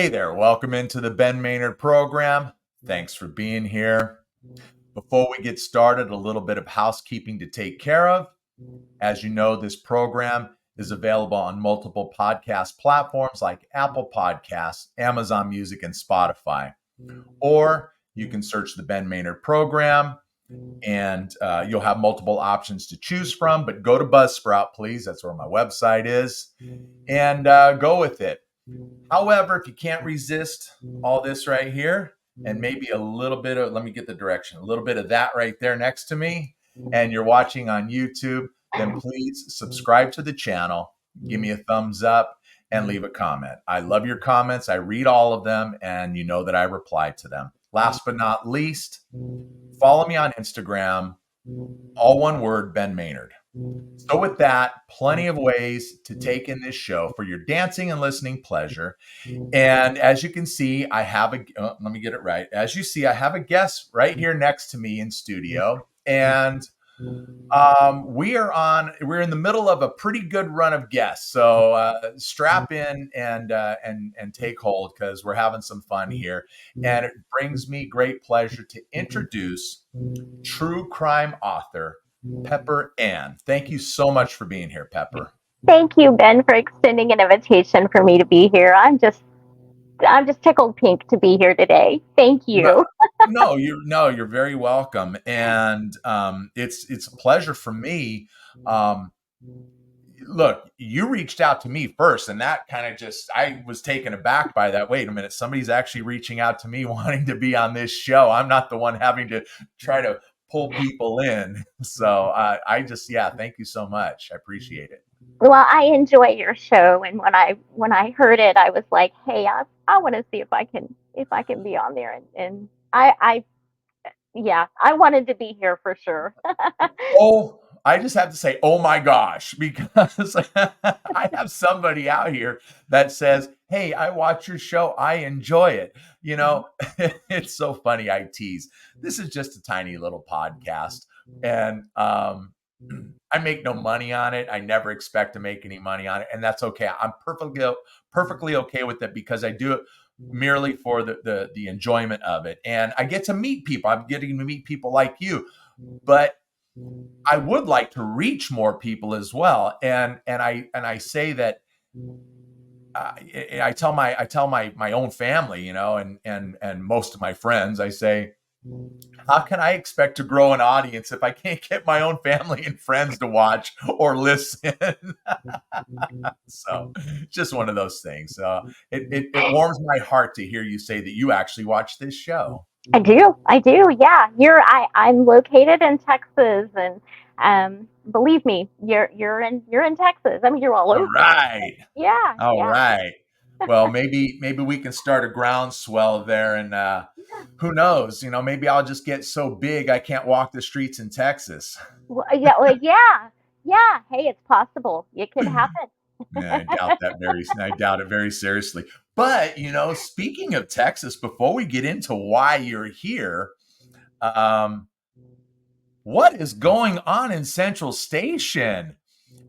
Hey there, welcome into the Ben Maynard program. Thanks for being here. Before we get started, a little bit of housekeeping to take care of. As you know, this program is available on multiple podcast platforms like Apple Podcasts, Amazon Music, and Spotify. Or you can search the Ben Maynard program and you'll have multiple options to choose from. But go to Buzzsprout, please. That's where my website is. And go with it. However, if you can't resist all this right here and maybe a little bit of, let me get the direction, a little bit of that right there next to me, and you're watching on YouTube, then please subscribe to the channel, give me a thumbs up, and leave a comment. I love your comments. I read all of them, and you know that I reply to them. Last but not least, follow me on Instagram, all one word, Ben Maynard. So with that, plenty of ways to take in this show for your dancing and listening pleasure. And as you can see, I have let me get it right. As you see, I have a guest right here next to me in studio. And we're in the middle of a pretty good run of guests. So strap in and take hold because we're having some fun here. And it brings me great pleasure to introduce true crime author Pepper Ann. Thank you so much for being here, Pepper. Thank you, Ben, for extending an invitation for me to be here. I'm just tickled pink to be here today. Thank you. You're very welcome. And it's a pleasure for me. Look, you reached out to me first, and that kind of I was taken aback by that. Wait a minute, somebody's actually reaching out to me wanting to be on this show. I'm not the one having to try to pull people in. So thank you so much. I appreciate it. Well, I enjoy your show, and when I heard it, I was like, hey, I want to see if I can be on there, and I wanted to be here for sure. Oh, I just have to say, oh my gosh, because I have somebody out here that says, hey, I watch your show. I enjoy it. You know, it's so funny. I tease. This is just a tiny little podcast. And I make no money on it. I never expect to make any money on it. And that's okay. I'm perfectly okay with it because I do it merely for the enjoyment of it. And I get to meet people. I'm getting to meet people like you. But I would like to reach more people as well. And I say that I tell my own family, you know, and most of my friends, I say, how can I expect to grow an audience if I can't get my own family and friends to watch or listen? So just one of those things. It warms my heart to hear you say that you actually watch this show. I do. Yeah, I'm located in Texas, and believe me, you're in Texas. I mean, you're all over. All right. Yeah. All Yeah. right. Well, maybe we can start a groundswell there, and who knows? You know, maybe I'll just get so big I can't walk the streets in Texas. Yeah. Hey, it's possible. It could happen. Yeah, I doubt it very seriously. But you know, speaking of Texas, before we get into why you're here, um, what is going on in Central Station?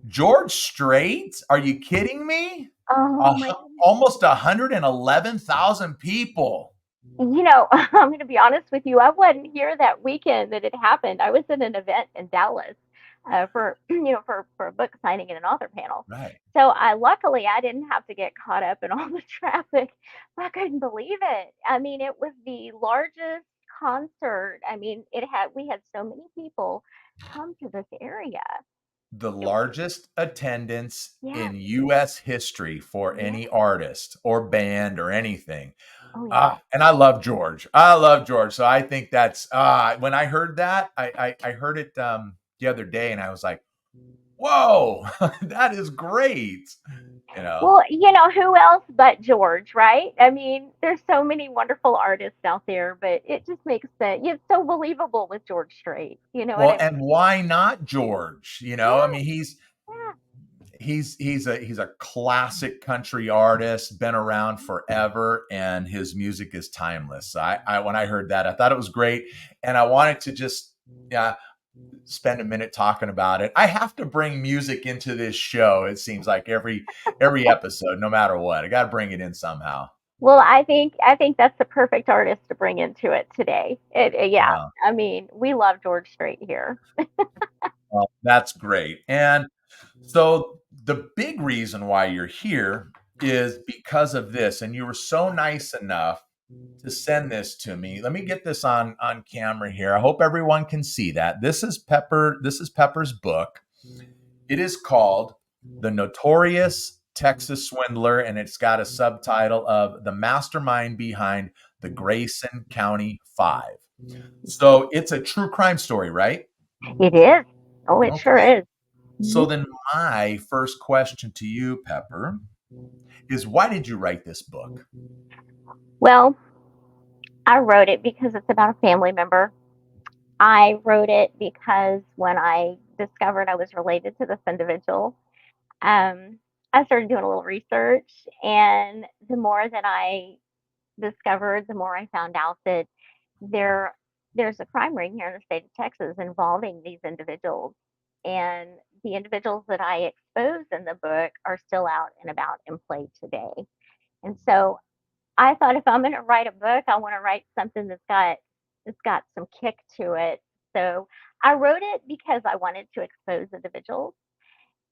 George Strait? Are you kidding me? Oh my. Almost 111,000 people. You know, I'm going to be honest with you. I wasn't here that weekend that it happened. I was at an event in Dallas for for a book signing and an author panel. Right. So I didn't have to get caught up in all the traffic. I couldn't believe it. I mean, it was the largest concert. I mean, we had so many people come to this area. The largest attendance Yeah. in US history for any artist or band or anything. Oh yeah. And I love George. I love George. So I think that's when I heard that, I heard it the other day and I was like, whoa, that is great. You know. Well, you know, who else but George, right? I mean, there's so many wonderful artists out there, but it just makes sense. It's so believable with George Strait. You know what Well, I mean? and why not George? You know, I Yeah, mean, yeah. he's a classic country artist, been around forever, and his music is timeless. So I when I heard that, I thought it was great, and I wanted to just spend a minute talking about it. I have to bring music into this show. It seems like every episode, no matter what, I got to bring it in somehow. Well, I think that's the perfect artist to bring into it today. Yeah. Wow. I mean, we love George Strait here. Well, that's great. And so the big reason why you're here is because of this. And you were so nice enough to send this to me. Let me get this on camera here. I hope everyone can see that. This is Pepper's book. It is called The Notorious Texas Swindler, and it's got a subtitle of The Mastermind Behind the Grayson County Five. So it's a true crime story, right? It is. Oh, it sure Okay. is. So Mhm. then my first question to you, Pepper, is why did you write this book? Well, I wrote it because it's about a family member. I wrote it because when I discovered I was related to this individual, um, I started doing a little research, and the more that I discovered, the more I found out that there there's a crime ring here in the state of Texas involving these individuals. And the individuals that I expose in the book are still out and about in play today. And so I thought if I'm going to write a book, I want to write something that's got some kick to it. So I wrote it because I wanted to expose individuals.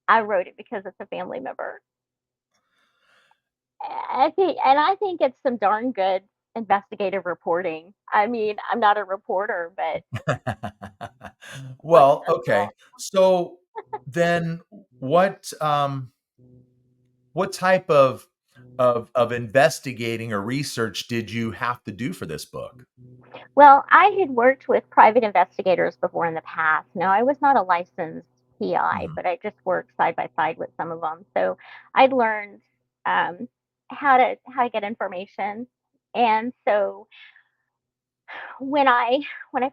I wrote it because it's a family member. I think it's some darn good investigative reporting. I mean, I'm not a reporter, but what Well, okay. So then what type of investigating or research did you have to do for this book? well, I had worked with private investigators before in the past. Now, I was not a licensed PI, Mhm. but I just worked side by side with some of them. So I'd learned um, how to get information. And so when I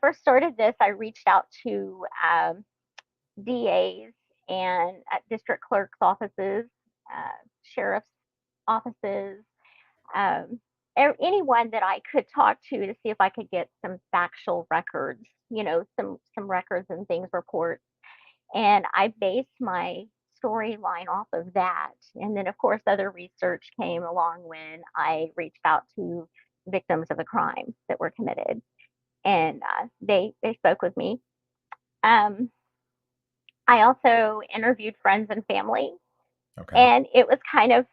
first started this, I reached out to DAs and district clerks' offices, sheriff's offices, um, anyone that I could talk to see if I could get some factual records, some records and things, reports. And I based my storyline off of that. And then, of course, other research came along when I reached out to victims of the crimes that were committed, and they spoke with me. Um, I also interviewed friends and family, Okay. and it was kind of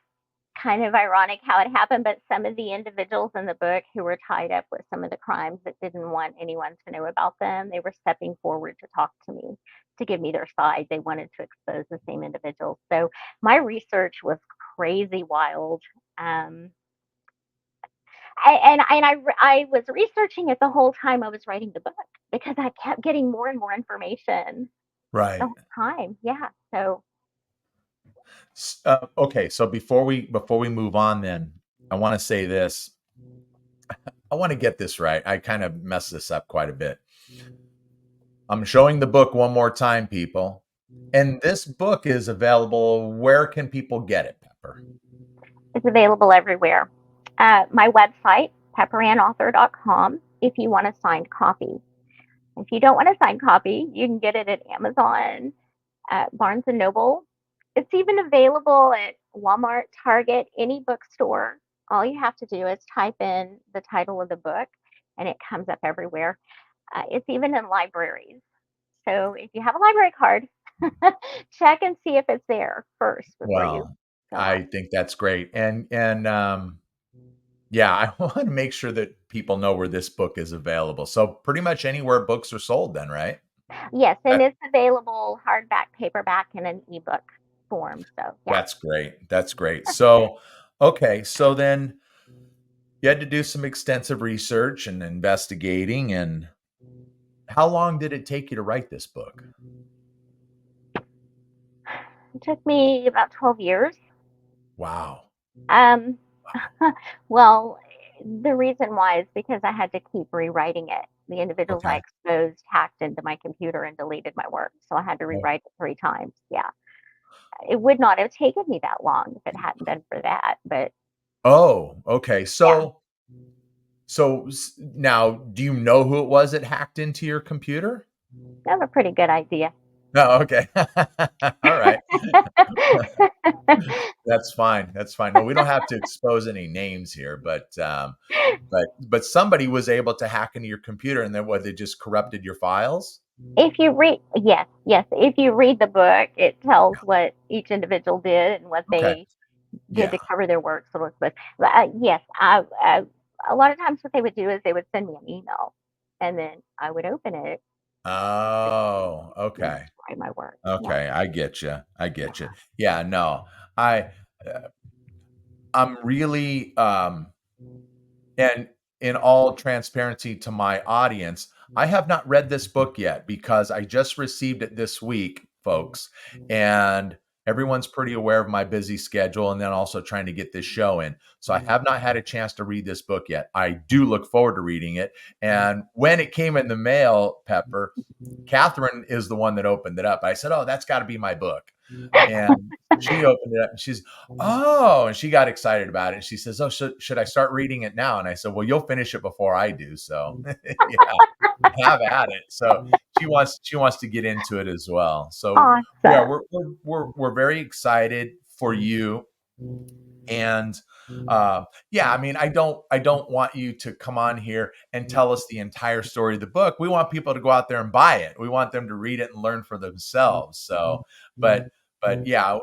ironic how it happened, but some of the individuals in the book who were tied up with some of the crimes that didn't want anyone to know about them, they were stepping forward to talk to me, to give me their side. They wanted to expose the same individuals. So my research was crazy wild. Um, and I was researching it the whole time I was writing the book because I kept getting more and more information the Right. whole time. Yeah. So Okay, so before we move on then, I wanna say this. I wanna get this right. I kind of messed this up quite a bit. I'm showing the book one more time, people. And this book is available. Where can people get it, Pepper? it's available everywhere. My website, pepperanauthor.com, if you want a signed copy. If you don't want a signed copy, you can get it at Amazon, at Barnes and Noble. It's even available at Walmart, Target, any bookstore. All you have to do is type in the title of the book and it comes up everywhere. It's even in libraries. So if you have a library card, check and see if it's there first before you Well, go on. I think that's great. Yeah, I wanna make sure that people know where this book is available. So pretty much anywhere books are sold then, right? Yes, and That it's available hardback, paperback, and an ebook form. So yeah. that's great. That's great. So, okay, so then you had to do some extensive research and investigating, and how long did it take you to write this book? It took me about 12 years. Wow. Um, well, the reason why is because I had to keep rewriting it. The individuals I Okay. exposed hacked into my computer and deleted my work, so I had to Oh, rewrite it 3 times. Yeah, it would not have taken me that long if it hadn't been for that. But oh, okay. yeah, Now, do you know who it was that hacked into your computer? I have a pretty good idea. No, okay. All right. That's fine. That's fine. No, we don't have to expose any names here, but somebody was able to hack into your computer, and then what? They just corrupted your files. If you read, yes, yes, if you read the book, it tells what each individual did and what Okay. they did Yeah. to cover their work. So it's, but yes, a lot of times what they would do is they would send me an email, and then I would open it Oh, and okay. destroy my work. Yeah. Okay. I get you. I get you. Yeah. No, I, uh, I'm really, and in all transparency to my audience, I have not read this book yet because I just received it this week, folks. And everyone's pretty aware of my busy schedule and then also trying to get this show in. So I have not had a chance to read this book yet. I do look forward to reading it. And when it came in the mail, Pepper, Catherine is the one that opened it up. I said, "Oh, that's got to be my book." And she opened it up and she's, "Oh," and she got excited about it. And she says, "Oh, should I start reading it now?" And I said, "Well, you'll finish it before I do." So yeah, have at it. So she wants to get into it as well. So yeah, Awesome. we're very excited for you. And yeah, I mean, I don't want you to come on here and tell us the entire story of the book. We want people to go out there and buy it. We want them to read it and learn for themselves. So, but yeah,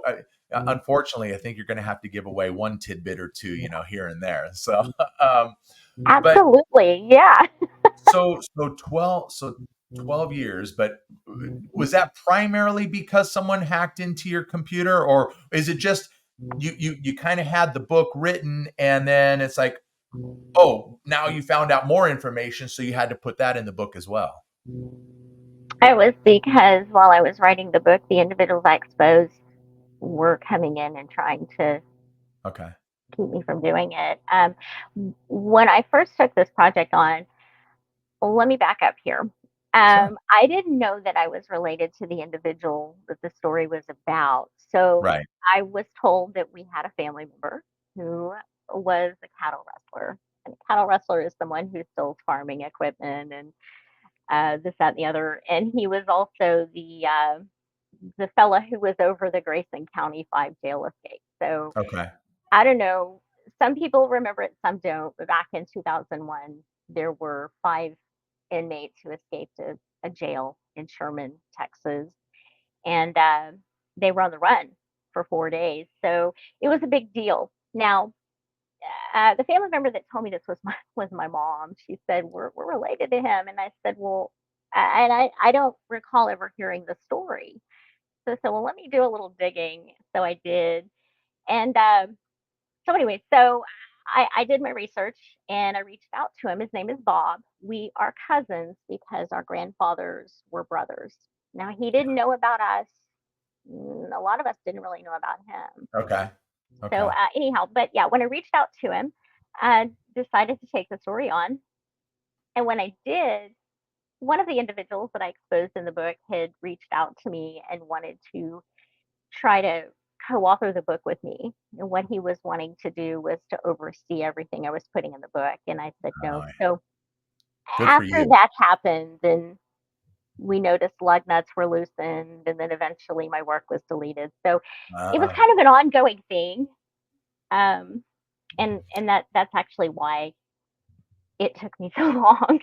unfortunately, I think you're going to have to give away one tidbit or two, here and there. So, but Absolutely. Yeah. so 12 years, but was that primarily because someone hacked into your computer, or is it just you kind of had the book written and then it's like, oh, now you found out more information, so you had to put that in the book as well? It was because while I was writing the book, the individuals I exposed were coming in and trying to Okay. keep me from doing it. When I first took this project on, well, let me back up here. Sure. I didn't know that I was related to the individual that the story was about. So Right. I was told that we had a family member who was a cattle rustler. And a cattle rustler is someone who steals farming equipment and this, that, and the other. And he was also the fella who was over the Grayson County 5 jail escape. So Okay. I don't know. Some people remember it, some don't. But back in 2001, there were 5 inmates who escaped a jail in Sherman, Texas, and they were on the run for 4 days. So it was a big deal. Now, the family member that told me this was my mom. She said we're related to him, and I said, well, and I don't recall ever hearing the story. So I said, well, let me do a little digging. So I did, and so anyway, so I did my research and I reached out to him. His name is Bob. We are cousins because our grandfathers were brothers. Now he didn't know about us. A lot of us didn't really know about him. Okay. So Okay. anyhow, but yeah, when I reached out to him, I decided to take the story on. And when I did, one of the individuals that I exposed in the book had reached out to me and wanted to try to co-author the book with me. And what he was wanting to do was to oversee everything I was putting in the book. And I said no. Oh, So good for after you. that happened, then we noticed lug nuts were loosened, and then eventually my work was deleted. So it was Uh, kind of an ongoing thing. Um, and that's actually why it took me so long.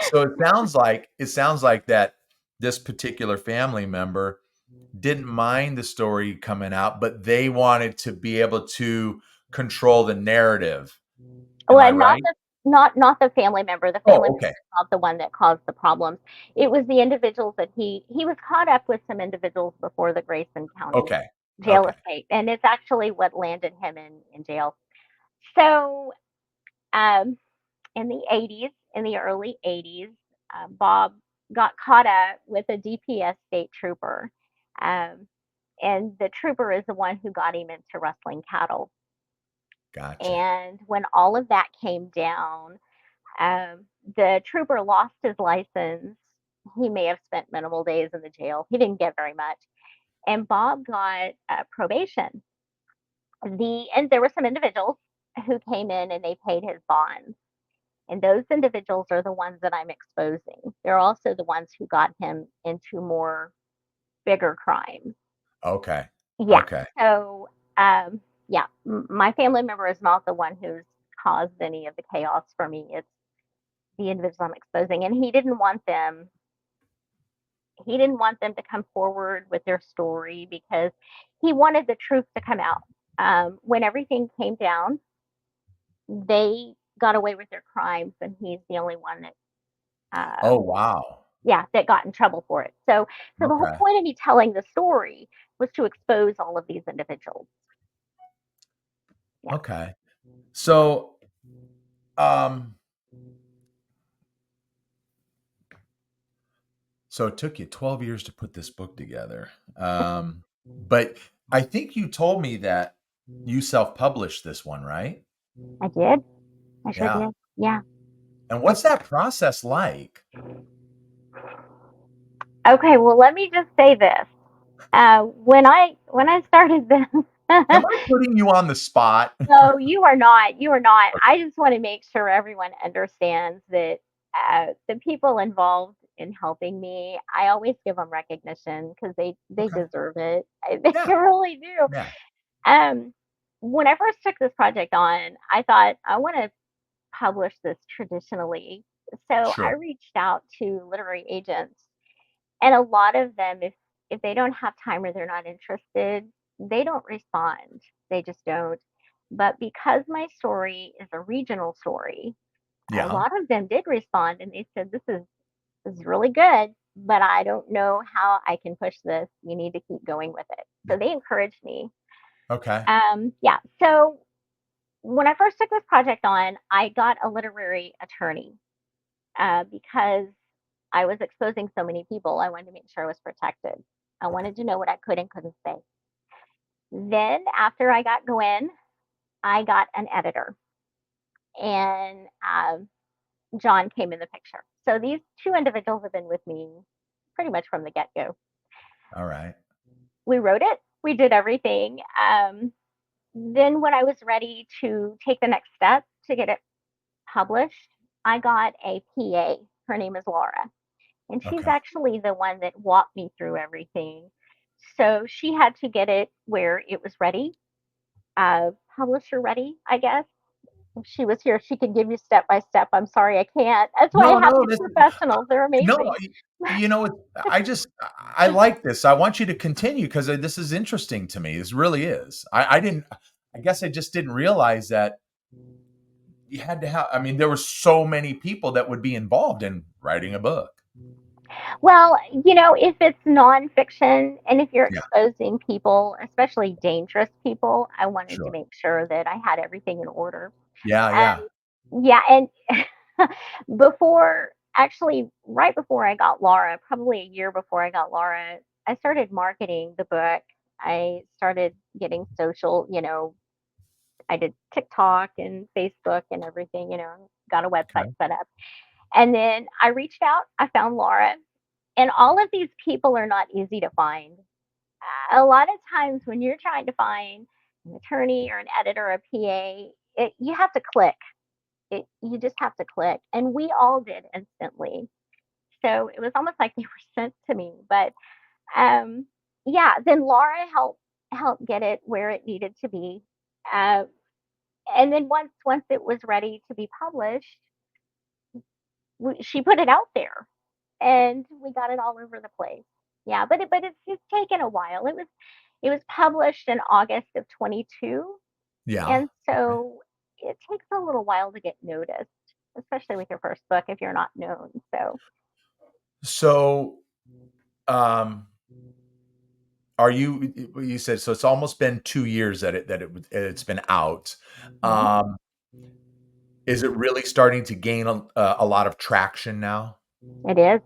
so it sounds like that this particular family member didn't mind the story coming out, but they wanted to be able to control the narrative. Am I Well, not right? the not the family member. The family Oh, member okay. is not the one that caused the problems. It was the individuals that he was caught up with some individuals before the Grayson County Okay. jail Okay. escape, and it's actually what landed him in jail. So, in the 80s, in the early 80s, Bob got caught up with a DPS state trooper, um, and the trooper is the one who got him into rustling cattle. Gotcha. And when all of that came down, the trooper lost his license. He may have spent minimal days in the jail. He didn't get very much. And Bob got probation. And there were some individuals who came in and they paid his bonds. And those individuals are the ones that I'm exposing. They're also the ones who got him into more. bigger crimes. Okay. Yeah. Okay. So, yeah, my family member is not the one who's caused any of the chaos for me. It's the individual I'm exposing, and he didn't want them to come forward with their story because he wanted the truth to come out. When everything came down, they got away with their crimes, and he's the only one that, Oh, um, wow. yeah, that got in trouble for it. So the whole Okay. point of me telling the story was to expose all of these individuals. Yeah. Okay. So, um, so it took you 12 years to put this book together. But I think you told me that you self-published this one, right? I did. I sure Yeah. did. Yeah. And I what's that process like? Okay, well, let me just say this. When I started this, Am I putting you on the spot? no, you are not. You are not. I just want to make sure everyone understands that the people involved in helping me, I always give them recognition because they Okay. deserve it. They Yeah. really do. Yeah. Um, when I first took this project on, I thought I want to publish this traditionally. So I Sure. reached out to literary agents, and a lot of them, if they don't have time or they're not interested, they don't respond. They just don't. But because my story is a regional story, a Yeah. lot of them did respond and they said, this is really good, but I don't know how I can push this. You need to keep going with it. So they encouraged me. Okay. Yeah. So when I first took this project on, I got a literary attorney because I was exposing so many people. I wanted to make sure I was protected. I wanted to know what I could and couldn't say. Then, after I got Gwen, I got an editor, and John came in the picture. So these two individuals have been with me pretty much from the get go. All right. We wrote it, we did everything. Then, when I was ready to take the next step to get it published, I got a PA. Her name is Laura, and she's Okay. actually the one that walked me through everything. So she had to get it where it was ready, publisher ready, I guess. If she was here, she could give you step by step. I'm sorry, I can't. That's why No, I have no, these this professionals. They're no, amazing. you know, I like this. I want you to continue because this is interesting to me. This really is. I didn't. I guess I just didn't realize that you had to have. I mean, there were so many people that would be involved in writing a book. Well, if it's nonfiction and if you're Yeah. exposing people, especially dangerous people, I wanted to Sure. make sure that I had everything in order. Yeah. Yeah. Yeah, and actually, right before I got Laura, probably a year before I got Laura, I started marketing the book. I started getting social, I did TikTok and Facebook and everything, got a website Okay. set up. And then I reached out, I found Laura, and all of these people are not easy to find. A lot of times when you're trying to find an attorney or an editor, a PA, you have to click. You just have to click, and we all did instantly. So it was almost like they were sent to me. But um, yeah, then Laura helped get it where it needed to be. Uh, and then once it was ready to be published, she put it out there, and we got it all over the place. Yeah, but it's taken a while. It was published in August of 22, Yeah. and so it takes a little while to get noticed, especially with your first book if you're not known. So So, um, are you? You said so. It's almost been 2 years it's been out. yeah, Um, is it really starting to gain a lot of traction now? it is.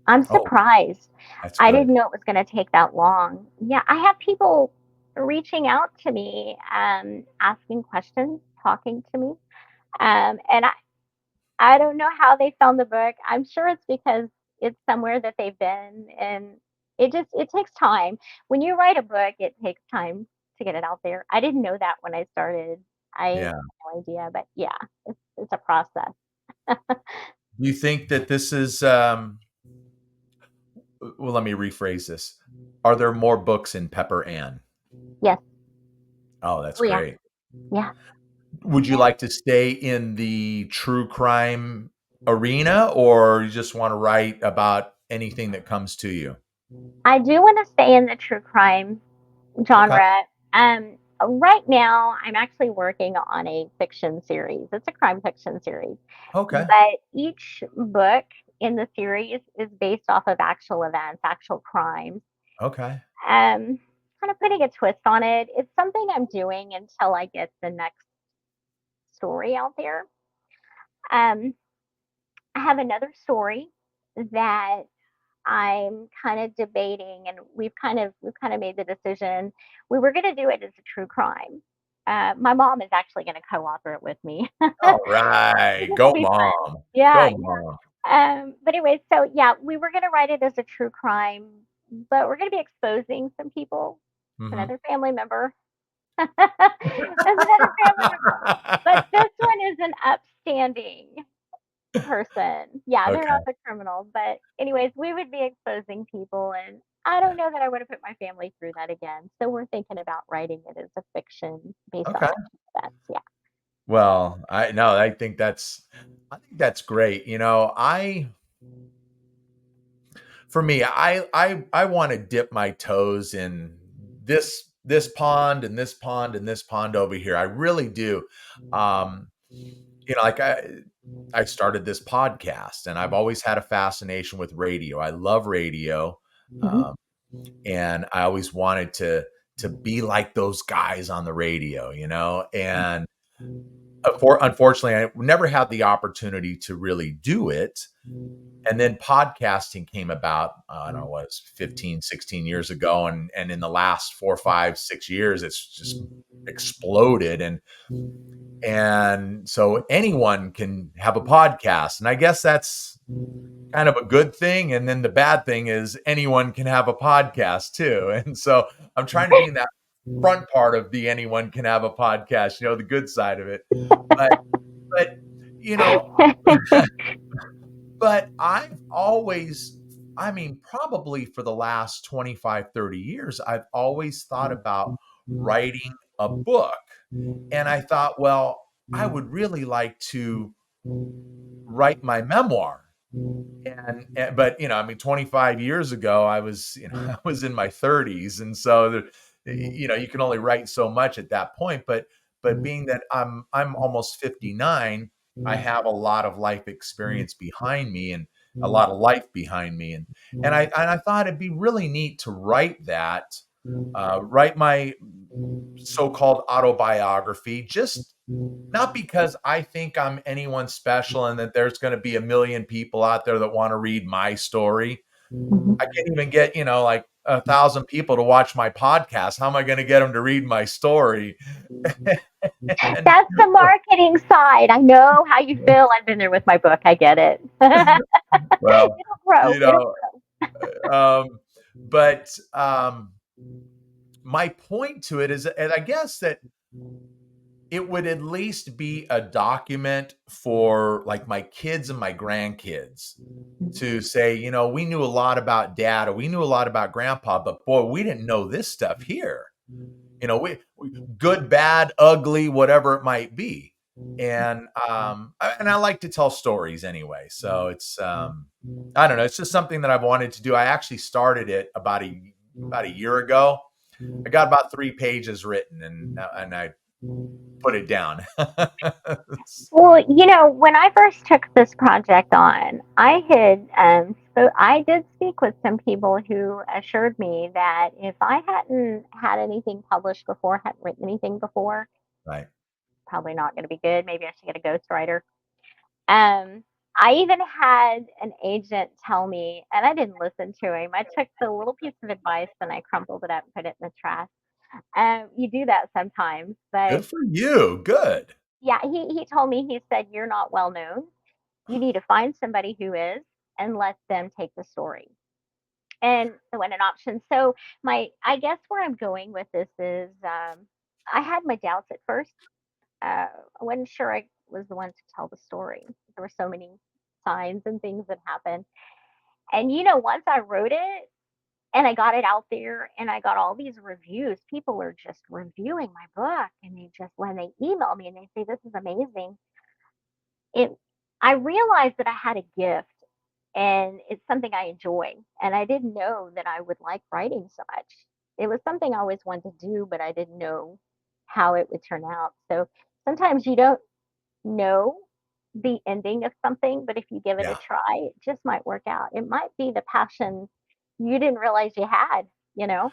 I'm Oh, surprised. that's I good. didn't know it was going to take that long. Yeah, I have people reaching out to me, asking questions, talking to me, and I don't know how they found the book. I'm sure it's because it's somewhere that they've been, and it takes time. When you write a book, it takes time to get it out there. I didn't know that when I started. I had Yeah. no idea, but yeah, it's a process. Do you think that this is, Well, let me rephrase this. Are there more books in Pepper Ann? Yes. Oh, that's Oh yeah. great. Yeah. Would you Yeah. like to stay in the true crime arena, or you just want to write about anything that comes to you? I do want to stay in the true crime Okay. genre. Right now, I'm actually working on a fiction series. It's a crime fiction series, Okay. but each book in the series is based off of actual events, actual crimes. Okay. Um, Kind of putting a twist on it. It's something I'm doing until I get the next story out there. Um, I have another story that I'm kind of debating, and we've kind of made the decision. We were going to do it as a true crime. My mom is actually going to co-author it with me. All right. It'll Go be fun. mom. Yeah, Go yeah. mom. But anyway, so yeah, we were going to write it as a true crime, but we're going to be exposing some people, Hmm. another family member, as another family member. But this one is an upstanding person. Yeah, they're Okay. not the criminals, but anyways, we would be exposing people, and I don't know that I would have put my family through that again. So we're thinking about writing it as a fiction based on Okay. actual events. Yeah. Well, I no, I think that's great. For me, I want to dip my toes in this pond and this pond and this pond over here. I really do. Um, like I started this podcast, and I've always had a fascination with radio. I love radio, Hmm. um, and I always wanted to be like those guys on the radio, and unfortunately, I never had the opportunity to really do it. And then podcasting came about, I don't know, what, it's 15, 16 years ago. And in the last 4, 5, 6 years, it's just exploded. And so anyone can have a podcast. And I guess that's kind of a good thing. And then the bad thing is anyone can have a podcast too. And so I'm trying to be in that front part of the anyone can have a podcast, the good side of it. But but you know, but I mean, probably for the last 25, 30 years, I've always thought about writing a book. And I thought, well, I would really like to write my memoir. But I mean, 25 years ago, I was, I was in my 30s. And so, you can only write so much at that point. But being that I'm almost 59, I have a lot of life experience behind me and a lot of life behind me. And I thought it'd be really neat to write that, write my so-called autobiography, just not because I think I'm anyone special and that there's going to be a million people out there that want to read my story. I Mhm. can't even get, like 1,000 people to watch my podcast. How am I going to get them to read my story? And That's the marketing side. I know how you feel. I've been there with my book. I get it. well, It'll grow. you It'll know, um, but my point to it is, and I guess that it would at least be a document for like my kids and my grandkids to say, we knew a lot about dad or we knew a lot about grandpa, but boy, we didn't know this stuff here. We good, bad, ugly, whatever it might be. And I like to tell stories anyway. So it's I don't know, it's just something that I've wanted to do. I actually started it about a year ago. I got about 3 pages written, and I put it down. Well, when I first took this project on, I did speak with some people who assured me that if I hadn't had anything published before, hadn't written anything before, Right. probably not going to be good. Maybe I should get a ghostwriter. Um, I even had an agent tell me, and I didn't listen to him. I took the little piece of advice and I crumpled it up and put it in the trash. You do that sometimes, but Good for you. Good. yeah, he told me, he said, "You're not well known. You need to find somebody who is and let them take the story." And so when an option. So I guess where I'm going with this is, I had my doubts at first. I wasn't sure I was the one to tell the story. There were so many signs and things that happened. And once I wrote it and I got it out there and I got all these reviews, people are just reviewing my book, and when they email me and they say this is amazing, it I realized that I had a gift and it's something I enjoy. And I didn't know that I would like writing so much. It was something I always wanted to do, but I didn't know how it would turn out. So sometimes you don't know the ending of something, but if you give it a Yeah. try, it just might work out. It might be the passion you didn't realize you had, you know?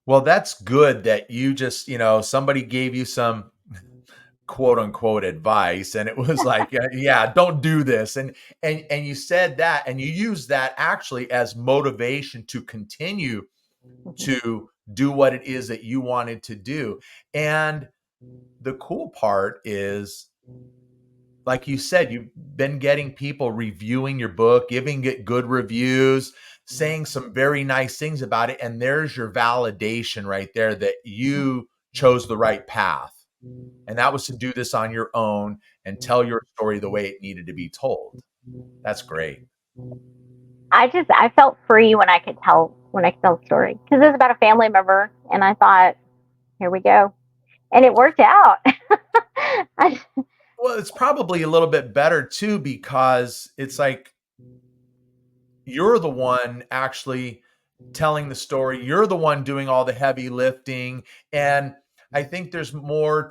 Well, that's good that you just, somebody gave you some quote unquote advice and it was like, yeah, don't do this. And you said that and you used that actually as motivation to continue Mhm. to do what it is that you wanted to do. And the cool part is, like you said, you've been getting people reviewing your book, giving it good reviews, saying some very nice things about it. And there's your validation right there that you chose the right path. And that was to do this on your own and tell your story the way it needed to be told. That's great. I felt free when I could tell the story because it was about a family member, and I thought, here we go, and it worked out. I, Well, it's probably a little bit better too, because it's like you're the one actually telling the story. You're the one doing all the heavy lifting. And I think there's more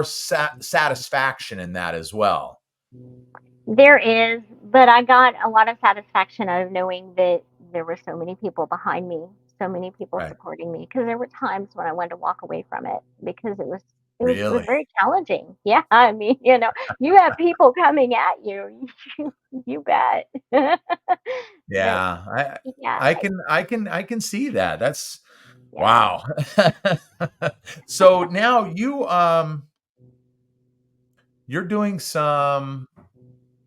satisfaction in that as well. There is, but I got a lot of satisfaction out of knowing that there were so many people behind me, so many people Right. supporting me. Because there were times when I wanted to walk away from it because it was Really? very challenging. Yeah, I mean, you have people coming at you. You bet. But Yeah. yeah, I can see that. That's yeah. wow. So now you're doing some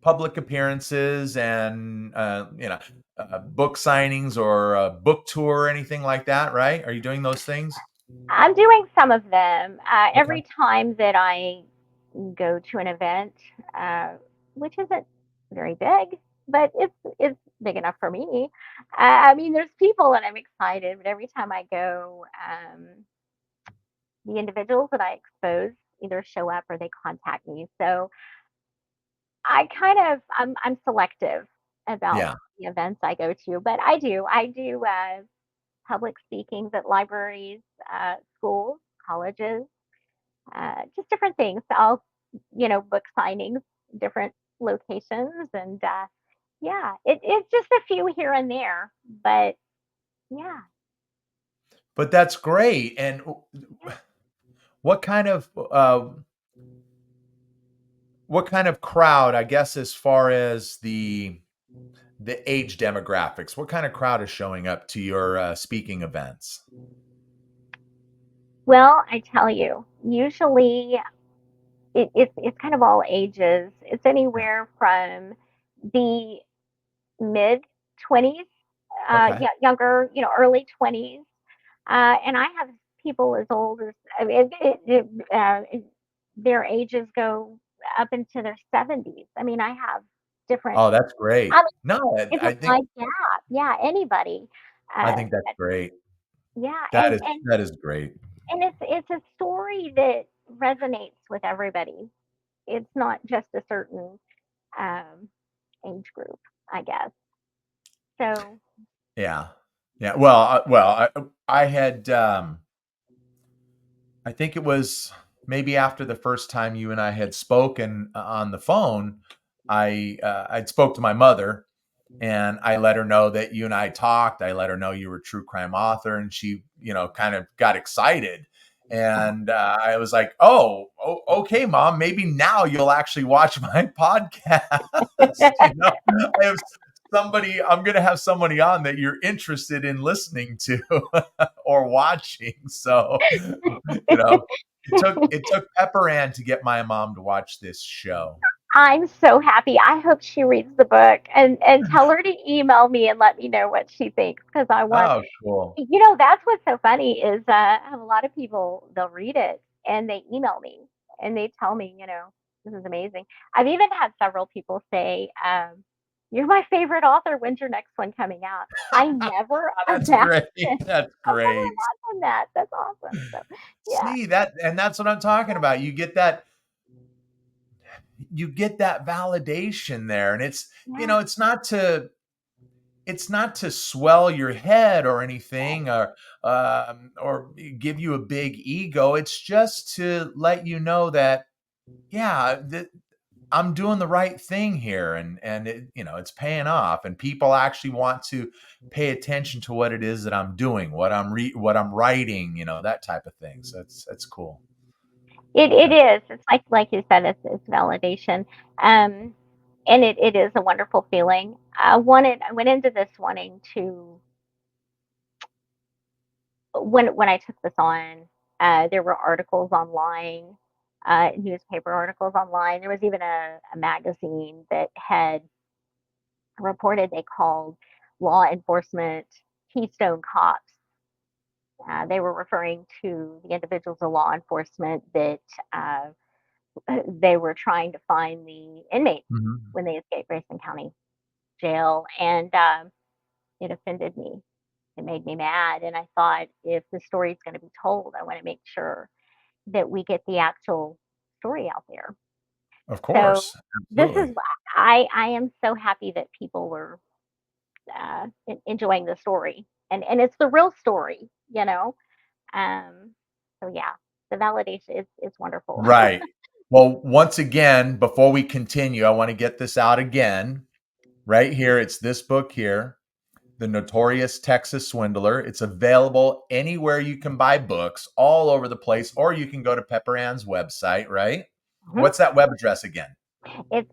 public appearances and book signings or a book tour or anything like that, right? Are you doing those things? I'm doing some of them. Okay. Every time that I go to an event, uh, which isn't very big, but it's big enough for me. I mean, there's people and I'm excited, but every time I go, the individuals that I expose either show up or they contact me. So I'm selective about Yeah. the events I go to, but I do public speakings at libraries, schools, colleges, just different things. I'll, book signings, different locations, and yeah, it's just a few here and there, but yeah, But that's great. And what kind of what kind of crowd, I guess, as far as the age demographics, what kind of crowd is showing up to your speaking events? well, I tell you, usually it's kind of all ages. It's Yeah. anywhere from the mid 20s, Okay. yeah, younger, early 20s, and I have people as old as I mean, their ages go up into their 70s. I mean, I have different. Oh, that's I great. mean, No, it's a I think wide gap. Yeah, anybody. that's But great. yeah, That is great. and it's a story that resonates with everybody. It's not just a certain um, age group, I guess. So Yeah. Yeah. Well, I had I think it was maybe after the first time you and I had spoken on the phone, I'd spoke to my mother and I let her know that you and I talked. I let her know you were a true crime author, and she, kind of got excited. And I was like, okay, mom, maybe now you'll actually watch my podcast. I have I'm going to have somebody on that you're interested in listening to or watching. So, you know, it took Pepper Ann to get my mom to watch this show. I'm so happy. I hope she reads the book and tell her to email me and let me know what she thinks because I want. Oh, cool. That's what's so funny is I have a lot of people, they'll read it and they email me and they tell me, this is amazing. I've even had several people say, You're my favorite author. When's your next one coming out? I never That's imagined. great. That's I never great. imagined that. That's awesome. So, yeah. See that, and that's what I'm talking about. You get that validation there, and Yeah. it's not to swell your head or anything, or give you a big ego. It's just to let you know that, yeah, I'm doing the right thing here, and it's paying off, and people actually want to pay attention to what it is that I'm doing, what I'm writing, that type of thing. So it's cool. It Yeah. is. It's like you said, it's validation. Um, and it is a wonderful feeling. I went into this wanting to when I took this on, there were articles online, newspaper articles online. There was even a magazine that had reported they called law enforcement Keystone Cops. They were referring to the individuals of law enforcement that uh, they were trying to find the inmates Mhm. when they escaped Grayson County Jail, and it offended me. It made me mad, and I thought, if the story is going to be told, I want to make sure that we get the actual story out there. Of So course. this is Absolutely. I am so happy that people were enjoying the story, and it's the real story, you know. Um, so yeah, the validation is wonderful. Right. Well, once again, before we continue, I want to get this out again. Right here, it's this book here, The Notorious Texas Swindler. It's available anywhere you can buy books, all over the place, or you can go to Pepper Ann's website, right? Mhm. What's that web address again? It's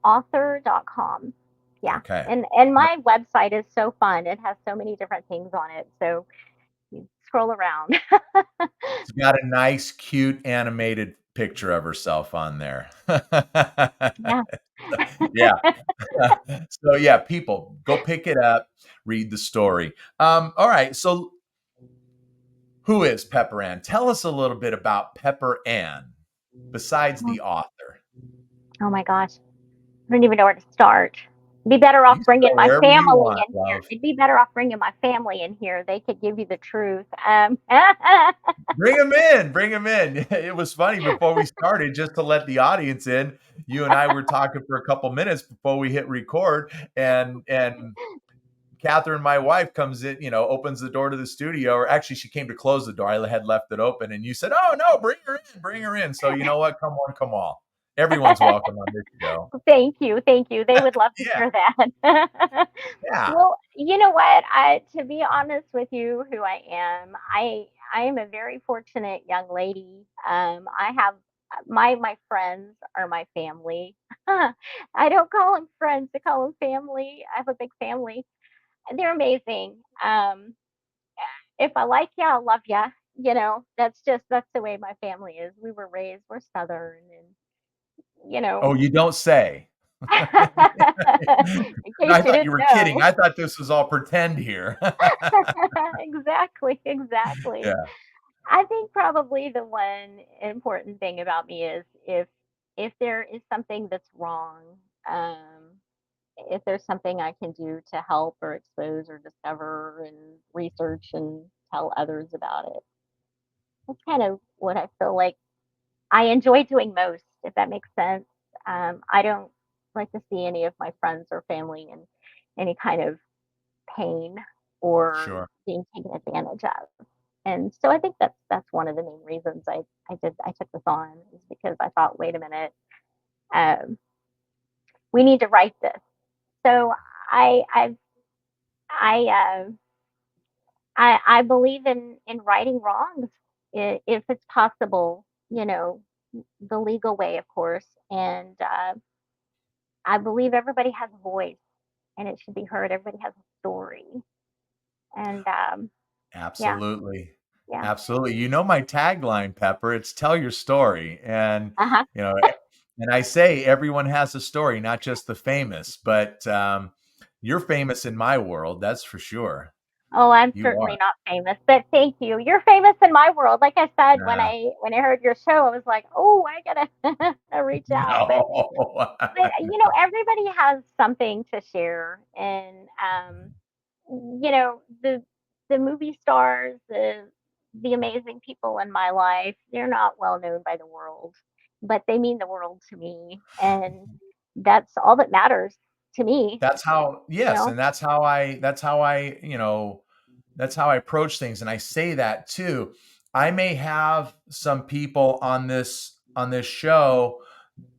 pepperandauthor.com. Yeah. Okay. And my website is so fun. It has so many different things on it. So you scroll around. She's got a nice, cute animated picture of herself on there. Yeah. Yeah. So yeah, people, go pick it up, read the story. All right. So who is Pepper Ann? Tell us a little bit about Pepper Ann, besides the author. Oh my gosh. I don't even know where to start. Be better off You bringing start my wherever you family want, in here. love. It'd be better off bringing my family in here. They could give you the truth. Bring them in. Bring them in. It was funny before we started, just to let the audience in. You and I were talking for a couple minutes before we hit record, and Catherine, my wife, comes in, opens the door to the studio, or actually, she came to close the door. I had left it open, and you said, "Oh no, bring her in, bring her in." So you know what? Come on, come on. Everyone's welcome on this show. Thank you, thank you. They would love to Yeah, hear that. yeah. Well, you know what? To be honest with you, who I am a very fortunate young lady. I have my friends are my family. I don't call them friends; I call them family. I have a big family. They're amazing. If I like you, I love you. You know, that's the way my family is. We were raised. We're Southern, and you know. Oh, you don't say. In case I you thought you didn't were kidding. know. I thought this was all pretend here. Exactly, exactly. Yeah. I think probably the one important thing about me is if there is something that's wrong, um, if there's something I can do to help or expose or discover and research and tell others about it. That's kind of what I feel like I enjoy doing most, if that makes sense. I don't like to see any of my friends or family in any kind of pain or Sure. being taken advantage of. And so I think that's one of the main reasons I took this on, is because I thought, wait a minute, um, we need to write this. So I I I I believe in righting wrongs, if it's possible, the legal way, of course. And I believe everybody has a voice, and it should be heard. Everybody has a story, and yeah, Absolutely. yeah, Absolutely. You know my tagline, Pepper, it's tell your story. And, uh huh. you know, and I say everyone has a story, not just the famous, but you're famous in my world, that's for sure. Oh, I'm You certainly are. not famous, but thank you. You're famous in my world. Like I said, when Yeah. I heard your show, I was like, "Oh, I gotta reach out." No. But everybody has something to share, and the movie stars, the amazing people in my life, they're not well known by the world, but they mean the world to me, and that's all that matters to me. That's how, You yes, know. and that's how I approach things, and I say that too. I may have some people on this show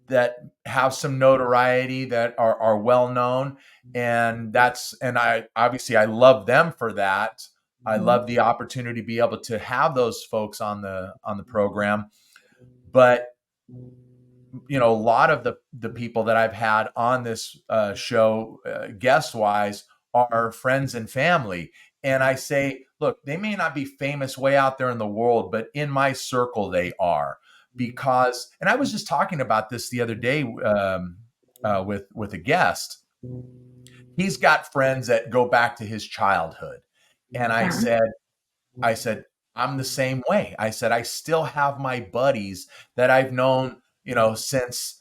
that have some notoriety, that are well known, and I obviously I love them for that. I love the opportunity to be able to have those folks on the program. But a lot of the people that I've had on this show, guest wise, are friends and family. And I say, look, they may not be famous way out there in the world, but in my circle they are. Because, and I was just talking about this the other day, with a guest. He's got friends that go back to his childhood, and I said, I'm the same way. I said, I still have my buddies that I've known, since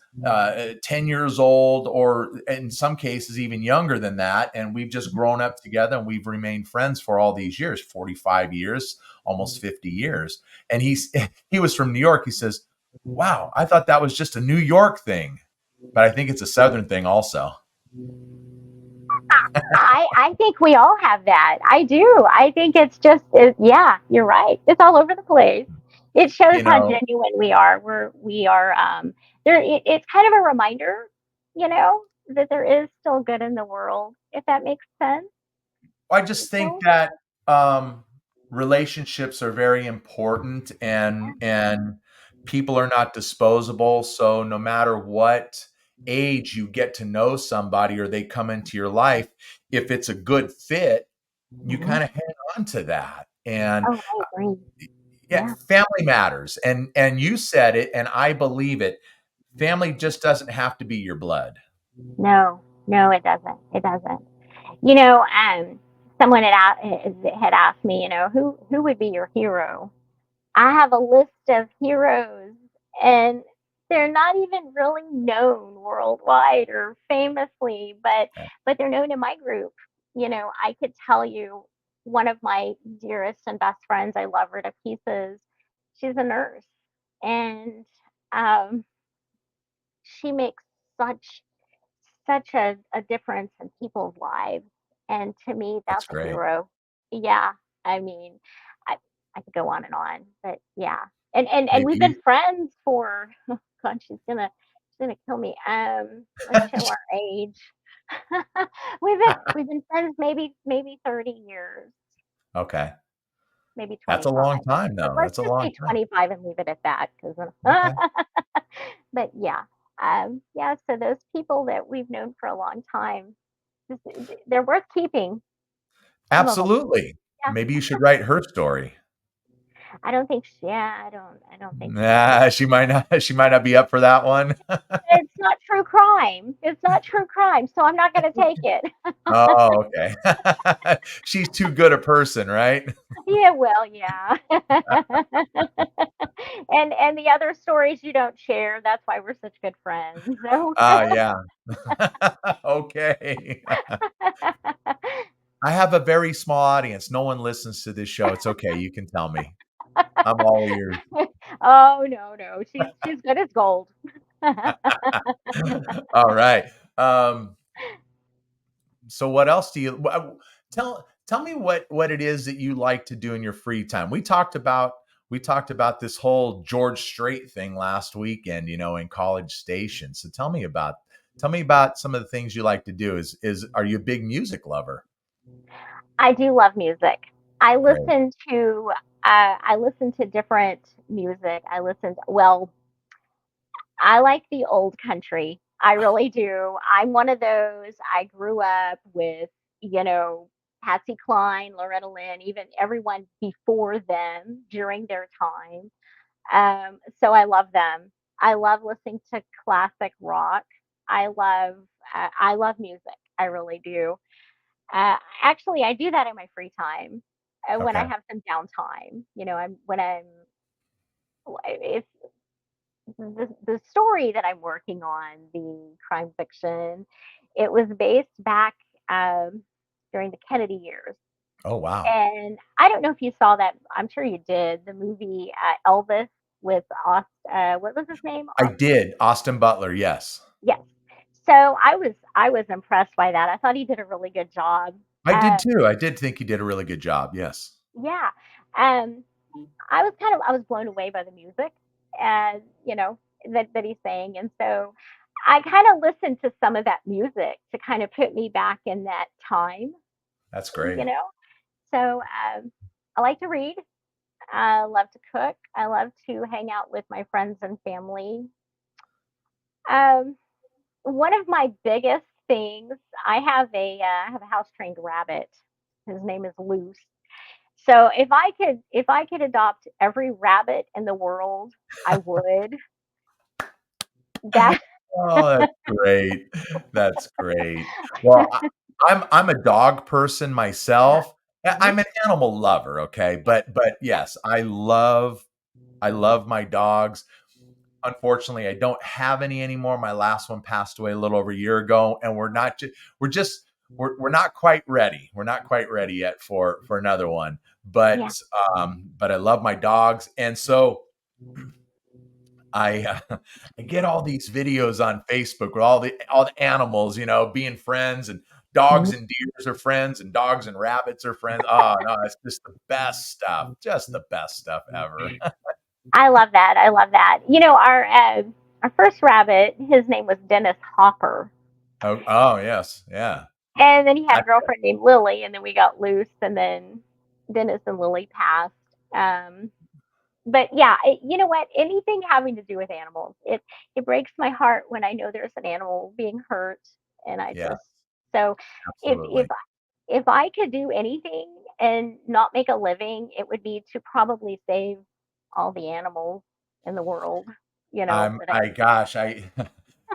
10 years old, or in some cases, even younger than that. And we've just grown up together, and we've remained friends for all these years, 45 years, almost 50 years. And he was from New York. He says, wow, I thought that was just a New York thing, but I think it's a Southern thing also. I think we all have that. I do. I think it's just yeah, you're right. It's all over the place. It shows You how know, genuine we are. We are there. It's kind of a reminder, that there is still good in the world. If that makes sense. I just think So, that relationships are very important, and people are not disposable. So no matter what age you get to know somebody or they come into your life, if it's a good fit, you mhm. kind of hang on to that. And Oh, I agree. yeah, Yeah. family matters. And you said it, and I believe it. Family just doesn't have to be your blood. No, no, it doesn't. It doesn't. You know, someone had asked me, who would be your hero? I have a list of heroes, and they're not even really known worldwide or famously, but they're known in my group. I could tell you one of my dearest and best friends. I love her to pieces. She's a nurse, and um, she makes such such a difference in people's lives. And to me, That's that's a great. hero. Yeah. I mean, I, I could go on and on, but yeah. And Maybe we've been you, friends for, oh God, she's gonna kill me. Let's show our age. we've been friends maybe 30 years, okay. maybe That's a 25. long time, But though. let's That's a just long say time. 25 and leave it at that, because Okay. but yeah. Yeah, so those people that we've known for a long time, they're worth keeping, some of them. Absolutely. Yeah. Maybe you should write her story. I don't think she would. Nah, she might not be up for that one. It's not true crime. It's not true crime, so I'm not gonna take it. Oh, okay. She's too good a person, right? Yeah, well, yeah. And the other stories you don't share, that's why we're such good friends. So Ah, yeah. Okay. I have a very small audience. No one listens to this show. It's okay. You can tell me. I'm all ears. Oh, no, no, she's good as gold. All right. So what else do you tell me what it is that you like to do in your free time? We talked about this whole George Strait thing last weekend, in College Station. So tell me about some of the things you like to do. Is Are you a big music lover? I do love music. I Great. listen to I listen to different music. Well, I like the old country. I really do. I'm one of those. I grew up with, you know, Patsy Cline, Loretta Lynn, even everyone before them during their time. So I love them. I love listening to classic rock. I love I love music. I really do. Actually, I do that in my free time, when I Okay. have some downtime. If the story that I'm working on, the crime fiction, it was based back during the Kennedy years. Oh, wow. And I don't know if you saw that. I'm sure you did. The movie Elvis with what was his name? I did. Austin Butler, yes. Yes. So I was impressed by that. I thought he did a really good job. I did Uh, too. I did think he did a really good job. Yes. yeah. Um, I was blown away by the music, and that he sang, and so I kind of listened to some of that music to kind of put me back in that time, That's you great. know. So I like to read. I love to cook. I love to hang out with my friends and family. Um, One of my biggest things, I have a house trained rabbit. His name is Loose. So if I could adopt every rabbit in the world, I would. That Oh, that's great. That's great. Well, I'm a dog person myself. Mhm. I'm an animal lover, okay? But yes, I love my dogs. Unfortunately, I don't have any anymore. My last one passed away a little over a year ago, and we're just we're not quite ready. We're not quite ready yet for another one. Yeah. But I love my dogs, and so I I get all these videos on Facebook with all the animals, being friends, and dogs Mhm. and deers are friends, and dogs and rabbits are friends. Oh no, it's just the best stuff, just the best stuff ever. I love that. I love that. Our first rabbit, his name was Dennis Hopper. Oh yes, yeah. And then he had I, a girlfriend named Lily, and then we got loose, and then Dennis and Lily passed. Um, but yeah, you know what? Anything having to do with animals, it breaks my heart when I know there's an animal being hurt, and I yeah, just so if if absolutely. if I could do anything and not make a living, it would be to probably save all the animals in the world. That I I gosh,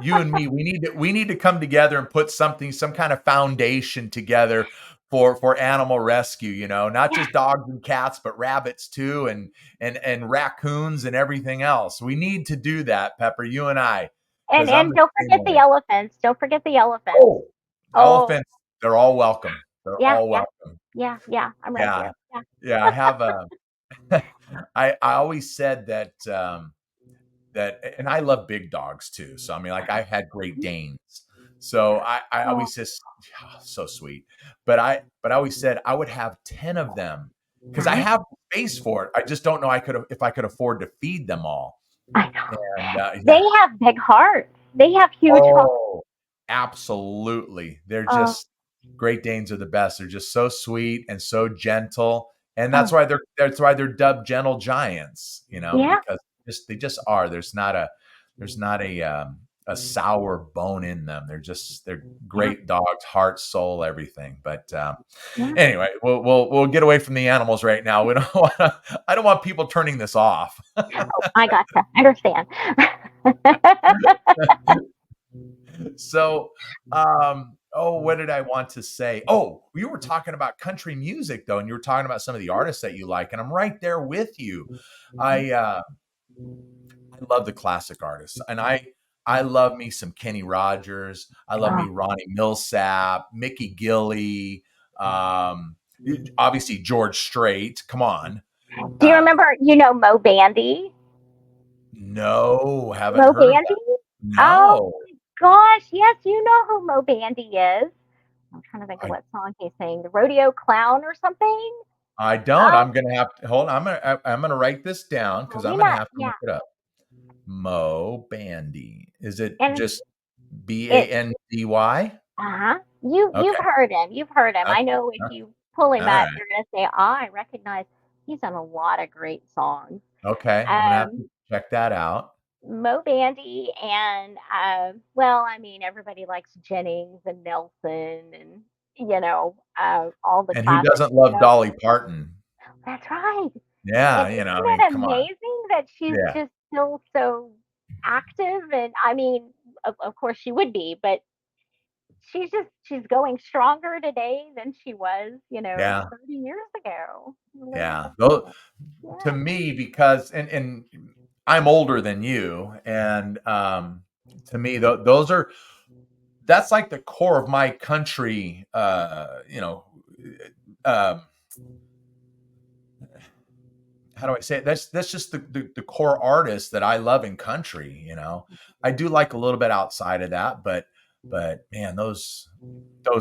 you and me, we need to come together and put some kind of foundation together for animal rescue, not yeah, just dogs and cats, but rabbits too, and raccoons and everything else. We need to do that, Pepper, you and I, and because I'm and the don't same forget the way. elephants. Don't forget the elephants. Oh, Oh, elephants, they're all welcome. They're yeah, all yeah, welcome. yeah, yeah. I'm right Yeah. there. Yeah. Yeah, I have a I always said that and I love big dogs too. So I mean, like I've had Great Danes. So I Oh, always just so sweet. But I always said I would have 10 of them because I uh-huh. have space for it. I just don't know if I could afford to feed them all. I know. And They yeah. have big hearts. They have huge hearts. Oh, absolutely. They're Oh, just Great Danes are the best. They're just so sweet and so gentle. And oh, that's why they're dubbed gentle giants, yeah. because they just are. There's not a sour bone in them. They're Yeah, great dogs, heart, soul, everything. But yeah. anyway, we'll get away from the animals right now. We don't want to, I don't want people turning this off. Oh, I gotcha. I understand. So, what did I want to say? Oh, you were talking about country music though, and you were talking about some of the artists that you like, and I'm right there with you. I love the classic artists, and I love me some Kenny Rogers. I love Oh, me Ronnie Millsap, Mickey Gilley, um, obviously George Strait. Come on. do you Uh, remember, Mo Bandy? no, haven't Mo heard of that. Bandy? Oh No, my gosh, yes, you know who Mo Bandy is. I'm trying to think of I what song he's saying. The Rodeo Clown or something? I don't. Um, I'm gonna have to hold on. I'm gonna write this down because we I'm gonna not, have to yeah. look it up. Mo Bandy. Is it And just it Bandy? uh-huh. You've Okay. heard him. You've heard him. Okay. I know if you pull him All up, right. you're gonna say, "Ah, I recognize he's done a lot of great songs." Okay. I'm gonna have to Um, check that out. Mo Bandy and well, I mean, everybody likes Jennings and Nelson and all the And who classics. doesn't love Dolly Parton? That's right. Yeah. And I isn't mean, it come on. amazing that she's Yeah. just still so active? And I mean, of course she would be, but she's going stronger today than she was, Yeah. 30 years ago. Yeah. Though, to Yeah. me, because and I'm older than you, and to me, those are that's like the core of my country. Um, how do I say it? That's just the core artist that I love in country. I do like a little bit outside of that, but man, those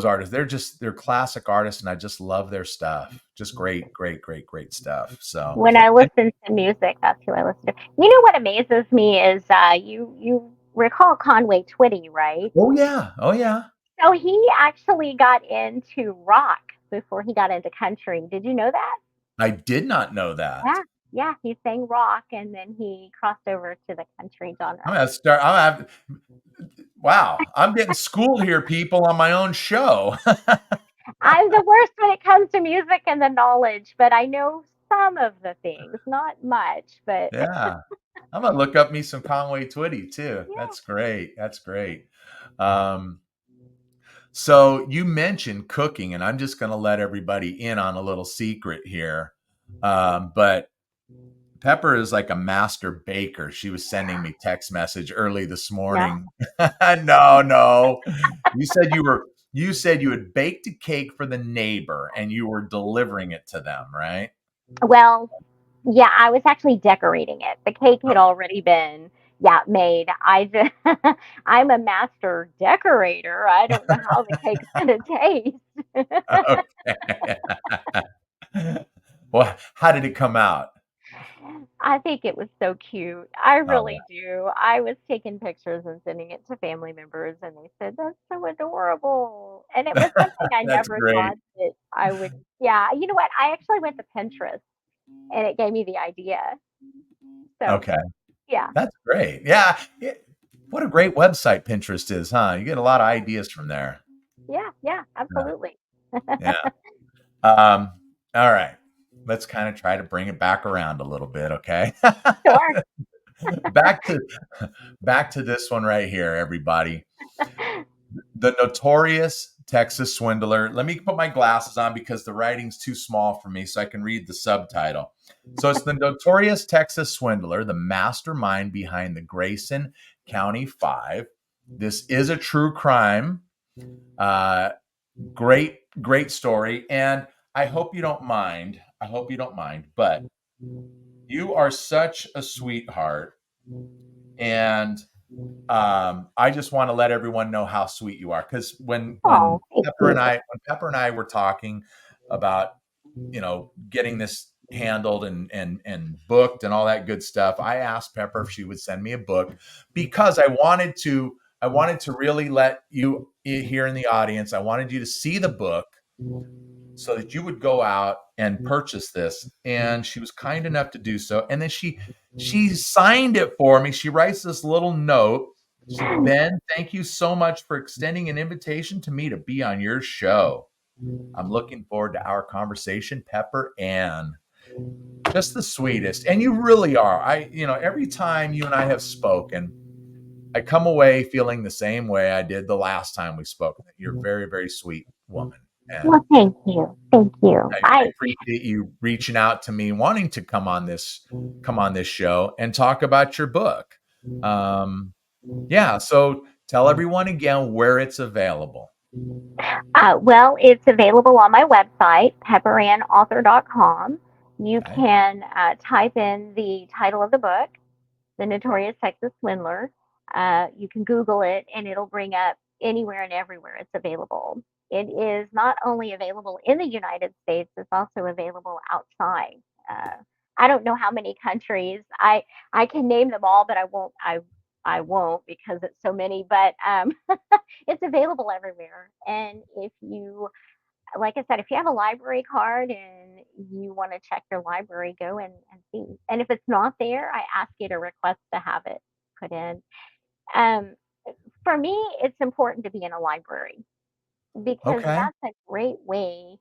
artists, they're classic artists, and I just love their stuff. Just great, great, great, great stuff. So, When I and, listen to music, that's who I listen to. You know what amazes me is you recall Conway Twitty, right? oh yeah, oh yeah, So he actually got into rock before he got into country. Did you know that? I did not know Yeah. that. Yeah, he sang rock and then he crossed over to the country I'm genre. gonna start. Wow, I'm getting schooled here, people, on my own show. I'm the worst when it comes to music and the knowledge, but I know some of the things, not much, but Yeah. I'm gonna look up me some Conway Twitty too. yeah. That's great. That's great. Um, so you mentioned cooking, and I'm just gonna let everybody in on a little secret here. But Pepper is like a master baker. She was sending me text message early this No. morning. No, no. You said you had baked a cake for the neighbor and you were delivering it to them, right? Well, yeah, I was actually decorating it. The cake had already been, yeah, made. I just, I'm a master decorator. I don't know how the cake's gonna taste. Okay. Well, how did it come out? I think it was so cute. I Oh, really do. I was taking pictures and sending it to family members, and they said, "That's so adorable." And it was yeah. something I That's never thought great. that I would. Yeah, you know what? I actually went to Pinterest, and it gave me the idea. So, Okay. yeah, That's great. Yeah. What a great website Pinterest is, huh? You get a lot of ideas from there. yeah, yeah, Yeah. absolutely. Yeah. Um, all right. Let's kind of try to bring it back around a little bit, okay? Sure. back to back to this one right here, everybody. The Notorious Texas Swindler. Let me put my glasses on because the writing's too small for me so I can read the subtitle. So it's the Notorious Texas Swindler, the mastermind behind the Grayson County Five. This is a true crime. Uh, great, great story. And I hope you don't mind. I hope you don't mind, but you are such a sweetheart. And I just want to let everyone know how sweet you are, because Oh, thank you. When Pepper and I were talking about getting this handled and booked and all that good stuff, I asked Pepper if she would send me a book because I wanted to really let you here in the audience. I wanted you to see the book so that you would go out and purchase this. And she was kind enough to do so. And then she signed it for me. She writes this little note. She said, "Ben, thank you so much for extending an invitation to me to be on your show. I'm looking forward to our conversation, Pepper Ann." Just the sweetest. And you really are. Every time you and I have spoken, I come away feeling the same way I did the last time we spoke. You're a very, very sweet woman. And Well, thank you. Thank you. I appreciate you reaching out to me, wanting to come on this show and talk about your book. Yeah, so tell everyone again where it's available. Well, it's available on my website, pepperanauthor.com. You Okay. can type in the title of the book, The Notorious Texas Swindler. You can Google it, and it'll bring up anywhere and everywhere it's available. It is not only available in the United States; it's also available outside. Uh, I don't know how many countries. I can name them all, but I won't because it's so many. But it's available everywhere. And if you, like I said, if you have a library card and you want to check your library, go and see. And if it's not there, I ask you to request to have it put in. Um, for me, it's important to be in a library because Okay. that's a great way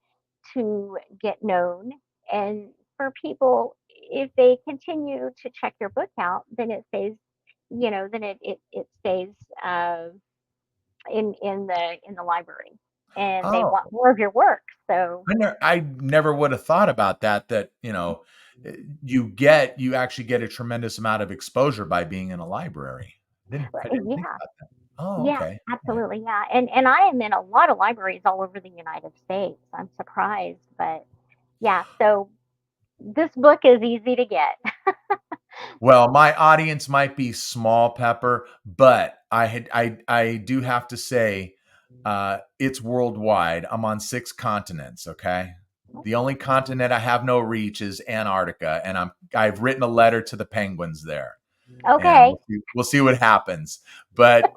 to get known. And for people, if they continue to check your book out, then it stays, then it stays. in the library, and they Oh, want more of your work. So I never would have thought about that. That you actually get a tremendous amount of exposure by being in a library. I didn't think yeah, about that. Oh, yeah, okay. Okay. absolutely, yeah. And I am in a lot of libraries all over the United States. I'm surprised, but yeah. So this book is easy to get. Well, my audience might be small, Pepper, but I do have to say, it's worldwide. I'm on 6 continents, okay? The only continent I have no reach is Antarctica, and I've written a letter to the penguins there, and Okay. we'll see what happens. But,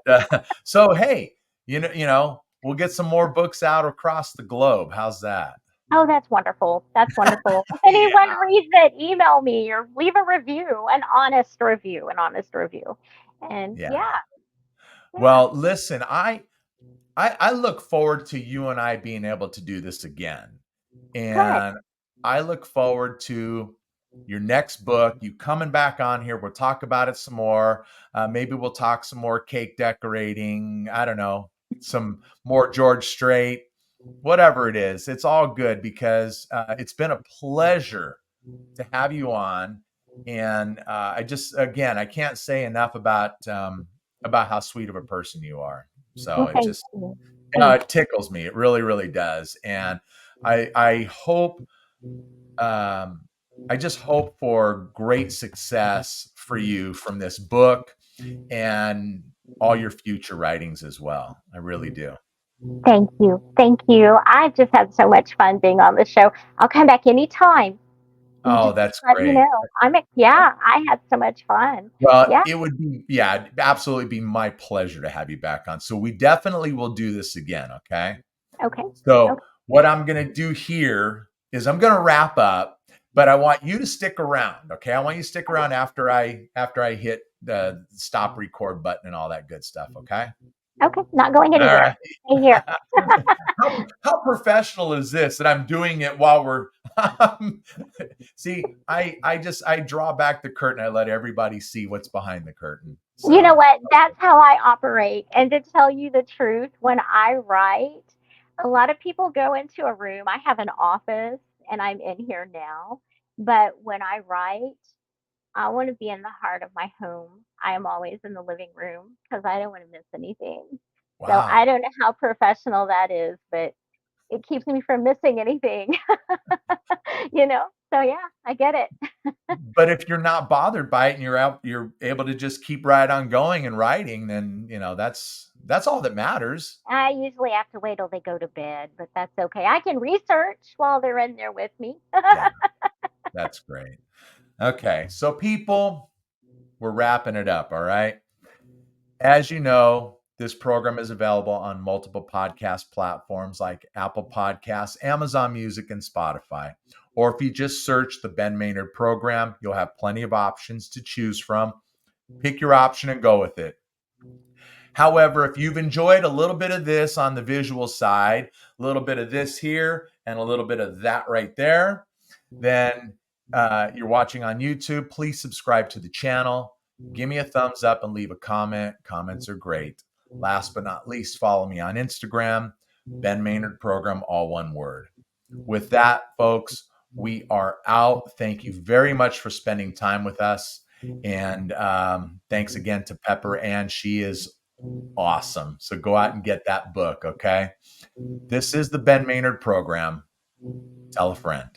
so, hey, we'll get some more books out across the globe. How's that? Oh, that's wonderful. That's wonderful. If anyone Yeah. reads it, email me or leave a review, an honest review. And Yeah. yeah, yeah, Well, listen, I look forward to you and I being able to do this again. good. And I look forward to your next book, you coming back on here. We'll talk about it some more. Maybe we'll talk some more cake decorating. I don't know, some more George Strait, whatever it is. It's all good because it's been a pleasure to have you on. And again, I can't say enough about how sweet of a person you are. So Well, it thank just you. no, Thank it tickles me. It really, really does. And I hope, um, I just hope for great success for you from this book and all your future writings as well. I really do. Thank you. Thank you. I just had so much fun being on the show. I'll come back anytime. You Oh, just that's let me great. know. Yeah, I had so much fun. Well, Yeah. it would be, yeah, it'd absolutely be my pleasure to have you back on. So we definitely will do this again. Okay. Okay. So Okay. what I'm going to do here is I'm going to wrap up, but I want you to stick around. Okay. I want you to stick around after I hit the stop record button and all that good stuff. Okay. Okay. Not going All anywhere. right. Stay here. how professional is this that I'm doing it while we're see, I draw back the curtain. I let everybody see what's behind the curtain. You know So what? That's how I operate. And to tell you the truth, when I write, a lot of people go into a room. I have an office and I'm in here now. But when I write, I want to be in the heart of my home. I am always in the living room because I don't want to miss anything. So I wow. don't know how professional that is, but it keeps me from missing anything, you know? So yeah, I get it. But if you're not bothered by it and you're able to just keep right on going and writing, then that's all that matters. I usually have to wait till they go to bed, but that's okay. I can research while they're in there with me. Yeah, that's great. Okay, so people, we're wrapping it up, all right? As you know, this program is available on multiple podcast platforms like Apple Podcasts, Amazon Music, and Spotify. Or if you just search the Ben Maynard program, you'll have plenty of options to choose from. Pick your option and go with it. However, if you've enjoyed a little bit of this on the visual side, a little bit of this here, and a little bit of that right there, then you're watching on YouTube, please subscribe to the channel. Give me a thumbs up and leave a comment. Comments are great. Last but not least, follow me on Instagram, Ben Maynard Program, all one word. With that, folks, we are out. Thank you very much for spending time with us. And thanks again to Pepper Ann. She is awesome. So go out and get that book, okay? This is the Ben Maynard Program. Tell a friend.